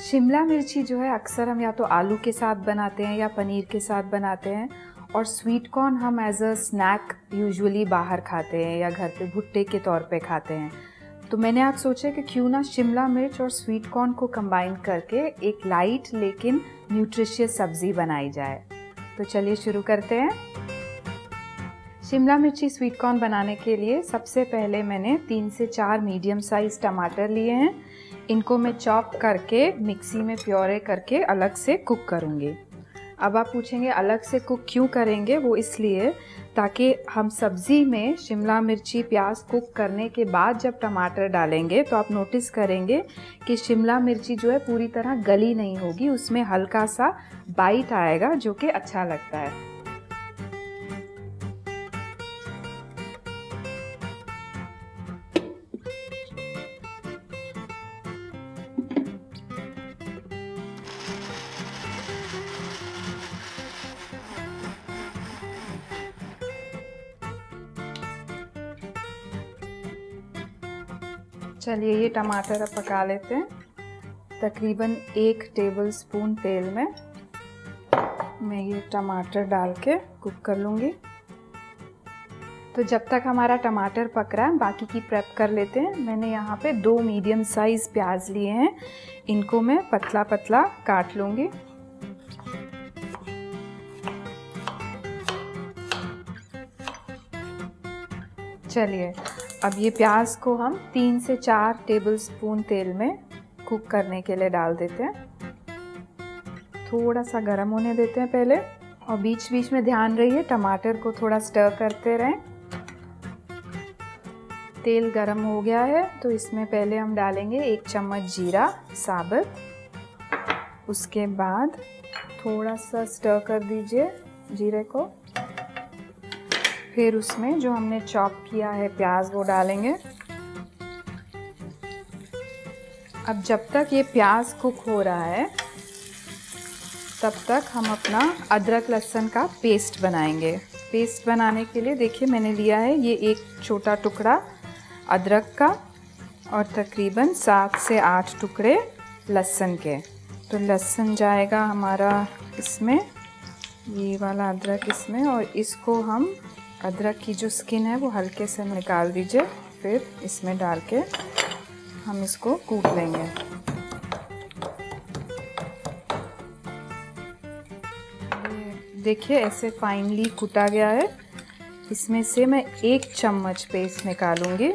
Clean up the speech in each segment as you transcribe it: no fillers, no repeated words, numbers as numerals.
शिमला मिर्ची जो है अक्सर हम या तो आलू के साथ बनाते हैं या पनीर के साथ बनाते हैं, और स्वीट कॉर्न हम एज अ स्नैक यूजुअली बाहर खाते हैं या घर पे भुट्टे के तौर पे खाते हैं। तो मैंने आज सोचा कि क्यों ना शिमला मिर्च और स्वीट कॉर्न को कंबाइन करके एक लाइट लेकिन न्यूट्रिशियस सब्ज़ी बनाई जाए। तो चलिए शुरू करते हैं। शिमला मिर्ची स्वीट कॉर्न बनाने के लिए सबसे पहले मैंने 3 से 4 मीडियम साइज़ टमाटर लिए हैं। इनको मैं चॉप करके मिक्सी में प्योरे करके अलग से कुक करूँगी। अब आप पूछेंगे अलग से कुक क्यों करेंगे? वो इसलिए ताकि हम सब्ज़ी में शिमला मिर्ची प्याज कुक करने के बाद जब टमाटर डालेंगे तो आप नोटिस करेंगे कि शिमला मिर्ची जो है पूरी तरह गली नहीं होगी, उसमें हल्का सा बाइट आएगा जो कि अच्छा लगता है। चलिए ये टमाटर अब पका लेते हैं। तकरीबन 1 टेबलस्पून तेल में मैं ये टमाटर डाल के कुक कर लूँगी। तो जब तक हमारा टमाटर पक रहा है बाकी की प्रेप कर लेते हैं। मैंने यहाँ पे 2 मीडियम साइज़ प्याज लिए हैं, इनको मैं पतला पतला काट लूँगी। चलिए अब ये प्याज को हम 3 से 4 टेबलस्पून तेल में कुक करने के लिए डाल देते हैं। थोड़ा सा गर्म होने देते हैं पहले, और बीच बीच में ध्यान रहिए टमाटर को थोड़ा स्टर करते रहें। तेल गर्म हो गया है तो इसमें पहले हम डालेंगे 1 चम्मच जीरा साबुत। उसके बाद थोड़ा सा स्टर कर दीजिए जीरे को। फिर उसमें जो हमने चॉप किया है प्याज वो डालेंगे। अब जब तक ये प्याज कुक हो रहा है तब तक हम अपना अदरक लहसुन का पेस्ट बनाएंगे। पेस्ट बनाने के लिए देखिए मैंने लिया है ये 1 छोटा टुकड़ा अदरक का और तकरीबन 7 से 8 टुकड़े लहसुन के। तो लहसुन जाएगा हमारा इसमें, ये वाला अदरक इसमें, और इसको हम अदरक की जो स्किन है वो हल्के से निकाल दीजिए। फिर इसमें डाल के हम इसको कूट लेंगे। देखिए ऐसे फाइनली कूटा गया है। इसमें से मैं 1 चम्मच पेस्ट निकालूंगी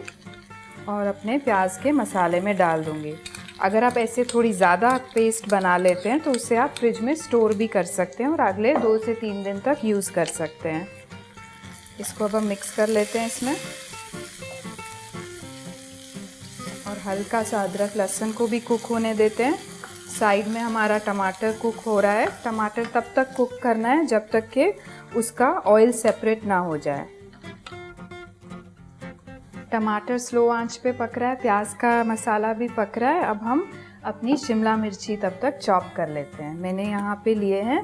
और अपने प्याज के मसाले में डाल दूंगी। अगर आप ऐसे थोड़ी ज़्यादा पेस्ट बना लेते हैं तो उसे आप फ्रिज में स्टोर भी कर सकते हैं और अगले 2 से 3 दिन तक यूज़ कर सकते हैं। इसको अब हम मिक्स कर लेते हैं इसमें, और हल्का सा अदरक लहसुन को भी कुक होने देते हैं। साइड में हमारा टमाटर कुक हो रहा है। टमाटर तब तक कुक करना है जब तक कि उसका ऑयल सेपरेट ना हो जाए। टमाटर स्लो आंच पे पक रहा है, प्याज का मसाला भी पक रहा है। अब हम अपनी शिमला मिर्ची तब तक चॉप कर लेते हैं। मैंने यहाँ पे लिए हैं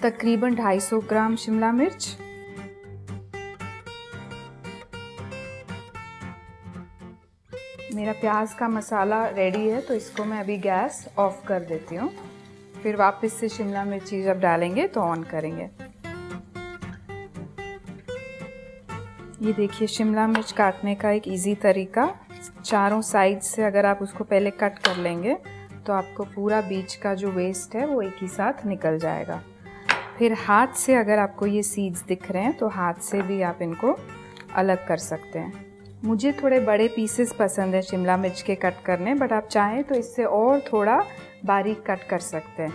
तकरीबन 250 ग्राम शिमला मिर्च। मेरा प्याज का मसाला रेडी है तो इसको मैं अभी गैस ऑफ कर देती हूँ। फिर वापस से शिमला मिर्ची जब डालेंगे तो ऑन करेंगे। ये देखिए शिमला मिर्च काटने का एक इजी तरीका, चारों साइड से अगर आप उसको पहले कट कर लेंगे तो आपको पूरा बीच का जो वेस्ट है वो एक ही साथ निकल जाएगा। फिर हाथ से अगर आपको ये सीड्स दिख रहे हैं तो हाथ से भी आप इनको अलग कर सकते हैं। मुझे थोड़े बड़े पीसेस पसंद है शिमला मिर्च के कट करने, बट आप चाहें तो इससे और थोड़ा बारीक कट कर सकते हैं।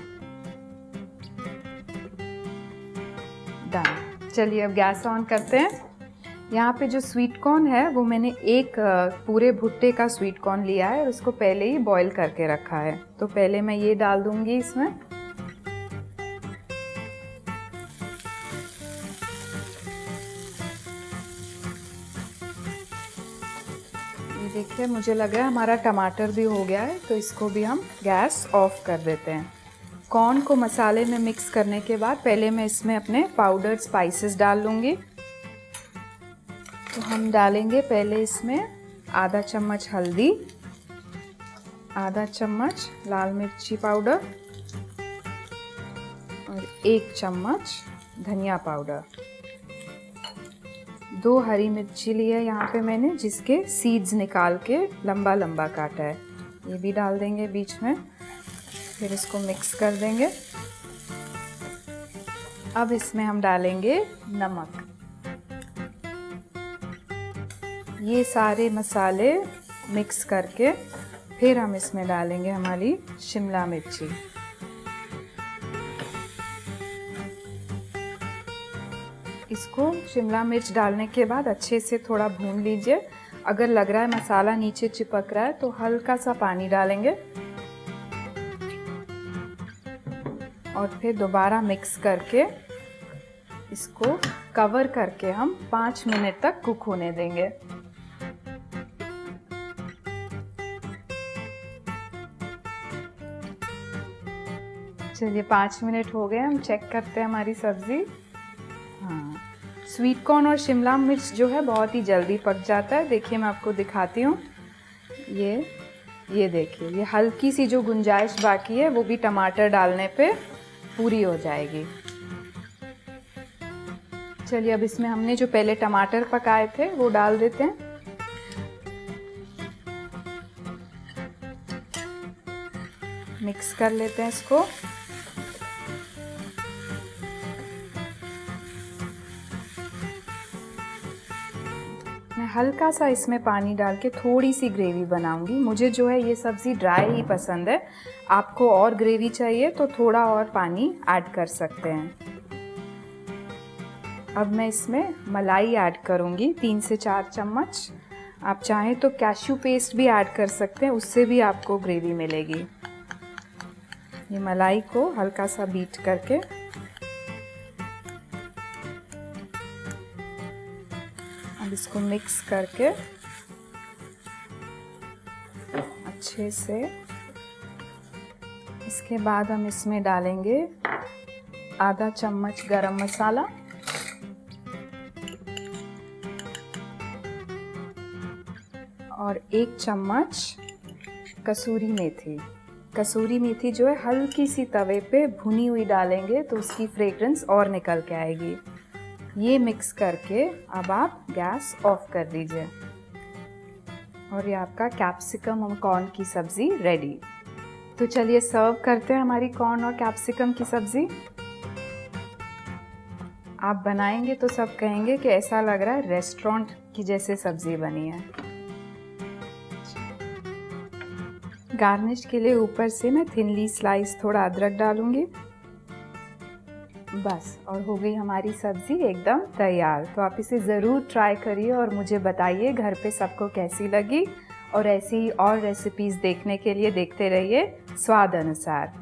डन। चलिए अब गैस ऑन करते हैं। यहाँ पे जो स्वीट कॉर्न है वो मैंने एक पूरे भुट्टे का स्वीट कॉर्न लिया है और उसको पहले ही बॉईल करके रखा है। तो पहले मैं ये डाल दूँगी इसमें। देखिए मुझे लग रहा है हमारा टमाटर भी हो गया है, तो इसको भी हम गैस ऑफ कर देते हैं। कॉर्न को मसाले में मिक्स करने के बाद पहले मैं इसमें अपने पाउडर्ड स्पाइसेस डाल लूँगी। तो हम डालेंगे पहले इसमें आधा चम्मच हल्दी, आधा चम्मच लाल मिर्ची पाउडर और 1 चम्मच धनिया पाउडर। 2 हरी मिर्ची ली है यहाँ पे मैंने, जिसके सीड्स निकाल के लंबा लंबा काटा है, ये भी डाल देंगे बीच में। फिर इसको मिक्स कर देंगे। अब इसमें हम डालेंगे नमक। ये सारे मसाले मिक्स करके फिर हम इसमें डालेंगे हमारी शिमला मिर्ची। इसको शिमला मिर्च डालने के बाद अच्छे से थोड़ा भून लीजिए। अगर लग रहा है मसाला नीचे चिपक रहा है तो हल्का सा पानी डालेंगे और फिर दोबारा मिक्स करके इसको कवर करके हम 5 मिनट तक कुक होने देंगे। चलिए 5 मिनट हो गए, हम चेक करते हैं हमारी सब्ज़ी। हाँ, स्वीट कॉर्न और शिमला मिर्च जो है बहुत ही जल्दी पक जाता है। देखिए मैं आपको दिखाती हूँ। ये देखिए, ये हल्की सी जो गुंजाइश बाकी है वो भी टमाटर डालने पे पूरी हो जाएगी। चलिए अब इसमें हमने जो पहले टमाटर पकाए थे वो डाल देते हैं। मिक्स कर लेते हैं इसको। मैं हल्का सा इसमें पानी डाल के थोड़ी सी ग्रेवी बनाऊंगी। मुझे जो है ये सब्ज़ी ड्राई ही पसंद है। आपको और ग्रेवी चाहिए तो थोड़ा और पानी ऐड कर सकते हैं। अब मैं इसमें मलाई ऐड करूंगी 3 से 4 चम्मच। आप चाहें तो कैश्यू पेस्ट भी ऐड कर सकते हैं, उससे भी आपको ग्रेवी मिलेगी। ये मलाई को हल्का सा बीट करके अब इसको मिक्स करके अच्छे से, इसके बाद हम इसमें डालेंगे आधा चम्मच गरम मसाला और 1 चम्मच कसूरी मेथी। कसूरी मेथी जो है हल्की सी तवे पे भुनी हुई डालेंगे तो उसकी फ्रेग्रेंस और निकल के आएगी। ये मिक्स करके अब आप गैस ऑफ कर दीजिए और ये आपका कैप्सिकम और कॉर्न की सब्ज़ी रेडी। तो चलिए सर्व करते हैं हमारी कॉर्न और कैप्सिकम की सब्ज़ी। आप बनाएंगे तो सब कहेंगे कि ऐसा लग रहा है रेस्टोरेंट की जैसे सब्ज़ी बनी है। गार्निश के लिए ऊपर से मैं थिनली स्लाइस थोड़ा अदरक डालूंगी। बस, और हो गई हमारी सब्ज़ी एकदम तैयार। तो आप इसे ज़रूर ट्राई करिए और मुझे बताइए घर पे सबको कैसी लगी। और ऐसी ही और रेसिपीज़ देखने के लिए देखते रहिए स्वाद अनुसार।